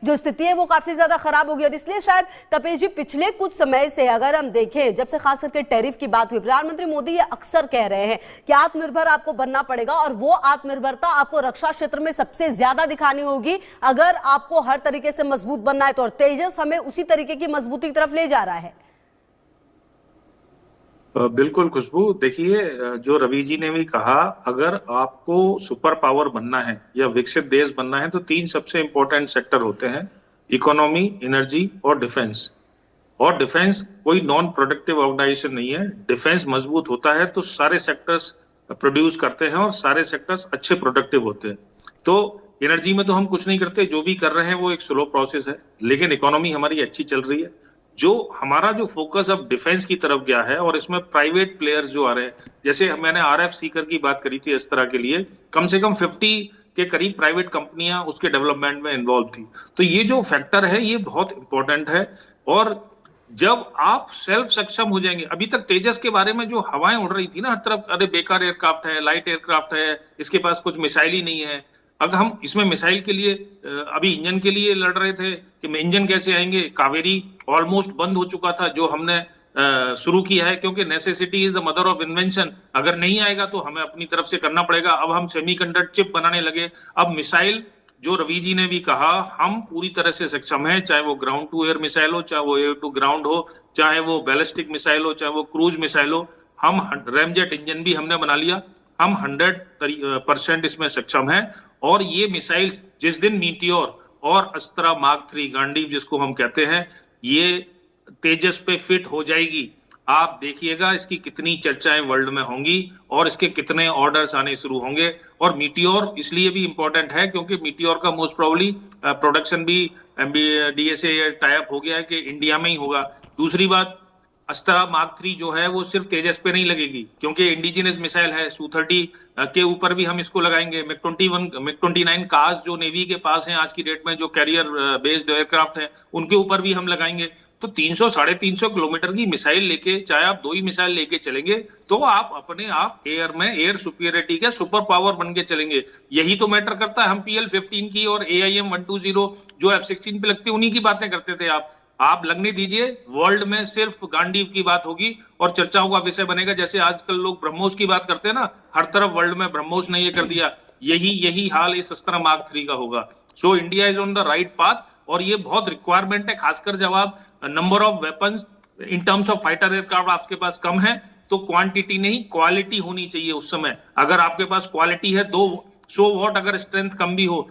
जो स्थिति है वो काफी ज्यादा खराब होगी। और इसलिए शायद तपेश जी पिछले कुछ समय से अगर हम देखें, जब से खास करके टैरिफ की बात हुई, प्रधानमंत्री मोदी ये अक्सर कह रहे हैं कि आत्मनिर्भर आपको बनना पड़ेगा और वो आत्मनिर्भरता आपको रक्षा क्षेत्र में सबसे ज्यादा दिखानी होगी अगर आपको हर तरीके से मजबूत बनना है। तो और तेजस हमें उसी तरीके की मजबूती की तरफ ले जा रहा है। बिल्कुल खुशबू, देखिए जो रवि जी ने भी कहा, अगर आपको सुपर पावर बनना है या विकसित देश बनना है तो तीन सबसे इंपॉर्टेंट सेक्टर होते हैं, इकोनॉमी, एनर्जी और डिफेंस। और डिफेंस कोई नॉन प्रोडक्टिव ऑर्गेनाइजेशन नहीं है। डिफेंस मजबूत होता है तो सारे सेक्टर्स प्रोड्यूस करते हैं और सारे सेक्टर्स अच्छे प्रोडक्टिव होते हैं। तो एनर्जी में तो हम कुछ नहीं करते, जो भी कर रहे हैं वो एक स्लो प्रोसेस है, लेकिन इकोनॉमी हमारी अच्छी चल रही है। जो हमारा जो फोकस अब डिफेंस की तरफ गया है और इसमें प्राइवेट प्लेयर्स जो आ रहे हैं, जैसे मैंने RF सीकर की बात करी थी, इस तरह के लिए कम से कम 50 के करीब प्राइवेट कंपनियां उसके डेवलपमेंट में इन्वॉल्व थी। तो ये जो फैक्टर है ये बहुत इंपॉर्टेंट है। और जब आप सेल्फ सक्षम हो जाएंगे, अभी तक तेजस के बारे में जो हवाएं उड़ रही थी ना हर तरफ, अरे बेकार एयरक्राफ्ट है, लाइट एयरक्राफ्ट है, इसके पास कुछ मिसाइल ही नहीं है। अगर हम इसमें मिसाइल के लिए अभी इंजन के लिए लड़ रहे थे कि इंजन कैसे आएंगे, कावेरी ऑलमोस्ट बंद हो चुका था जो हमने शुरू किया है, क्योंकि necessity is the mother of invention. अगर नहीं आएगा तो हमें अपनी तरफ से करना पड़ेगा। अब हम सेमीकंडक्टर चिप बनाने लगे। अब मिसाइल, जो रवि जी ने भी कहा, हम पूरी तरह से सक्षम हैं, चाहे वो ग्राउंड टू एयर मिसाइल हो, चाहे वो एयर टू ग्राउंड हो, चाहे वो बैलिस्टिक मिसाइल हो, चाहे वो क्रूज मिसाइल हो। हम रैमजेट इंजन भी हमने बना लिया। हम 100% इसमें सक्षम हैं। और ये मिसाइल जिस दिन मीटियोर और अस्त्रा मार्क 3 गांडीव जिसको हम कहते हैं, ये तेजस पे फिट हो जाएगी, आप देखिएगा इसकी कितनी चर्चाएं वर्ल्ड में होंगी और इसके कितने ऑर्डर्स आने शुरू होंगे। और मीटियोर इसलिए भी इंपॉर्टेंट है क्योंकि मीटियोर का मोस्ट प्रोबेबली प्रोडक्शन भी MBDA से टाई अप हो गया है कि इंडिया में ही होगा। दूसरी बात, अस्त्रा मार्क 3 जो है वो सिर्फ तेजस पे नहीं लगेगी, क्योंकि इंडिजिनस मिसाइल है। Su-30 के ऊपर भी हम इसको लगाएंगे। MiG-29 काज जो नेवी के पास है आज की डेट में, जो कैरियर बेस्ड एयरक्राफ्ट है, उनके ऊपर भी हम लगाएंगे। तो 300-350 किलोमीटर की मिसाइल लेके, चाहे आप 2 ही मिसाइल लेके चलेंगे तो आप अपने आप एयर में एयर सुपीरियरिटी के सुपर पावर बन के चलेंगे। यही तो मैटर करता है। हम PL-15 की और AIM-120 जो F-16 पे लगती है उन्हीं की बातें करते थे। आप लगने दीजिए, वर्ल्ड में सिर्फ गांडीव की बात होगी और चर्चाओं का विषय बनेगा। जैसे आजकल लोग ब्रह्मोस की बात करते हैं ना, हर तरफ वर्ल्ड में ब्रह्मोस ने ये कर दिया, यही हाल इस अस्त्रा मार्क 3 का होगा। So India is on the right path. और ये बहुत रिक्वायरमेंट है, खासकर जब आप number of weapons in terms of fighter aircraft आपके पास कम है तो क्वांटिटी नहीं क्वालिटी होनी चाहिए उस समय। अगर आपके पास क्वालिटी है, 200 वॉट अगर स्ट्रेंथ कम भी हो